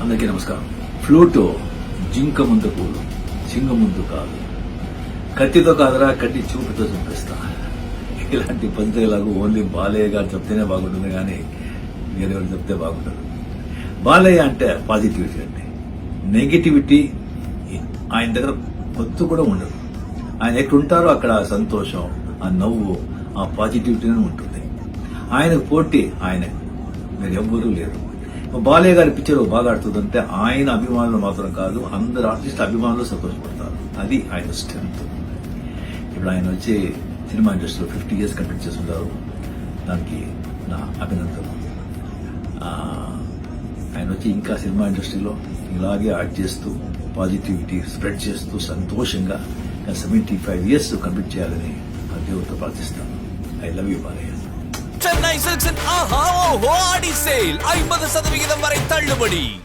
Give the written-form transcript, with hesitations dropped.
అందరికీ నమస్కారం. ఫ్లూటు జింక ముందు పూలు, సింగ ముందు కాదు. కత్తితో కాదురా, కట్టి చూపుతో చంపిస్తా. ఇలాంటి పద్ధతులకు ఓన్లీ బాలయ్య గారు చెప్తేనే బాగుంటుంది, కానీ వేరెవరు చెప్తే బాగుంటుంది. బాలయ్య అంటే పాజిటివిటీ అండి. నెగిటివిటీ ఆయన దగ్గర పొత్తు కూడా ఉండదు. ఆయన ఎక్కడుంటారో అక్కడ ఆ సంతోషం, ఆ నవ్వు, ఆ పాజిటివిటీనే ఉంటుంది. ఆయనకు పోటీ ఆయన మీరు ఎవ్వరూ లేరు. బాలయ్య గారి పిక్చర్ బాగా ఆడుతుందంటే ఆయన అభిమానులు మాత్రం కాదు, అందరు ఆర్టిస్ట్ అభిమానులు సంతోషపడతారు. అది ఆయన స్ట్రెంత్. ఇప్పుడు ఆయన వచ్చి సినిమా ఇండస్ట్రీలో 50 years కంప్లీట్ చేస్తుంటారు. దానికి నా అభినందనలు. ఆయన వచ్చి ఇంకా సినిమా ఇండస్ట్రీలో ఇలాగే యాక్ట్ చేస్తూ పాజిటివిటీ స్ప్రెడ్ చేస్తూ సంతోషంగా 75 years కంప్లీట్ చేయాలని ఆ దేవుడితో ప్రార్థిస్తాను. I love you Balayya. Chennai silks ఆహా ఓహో ఆడి సేల్ 50% వரை తள்ளுబడి.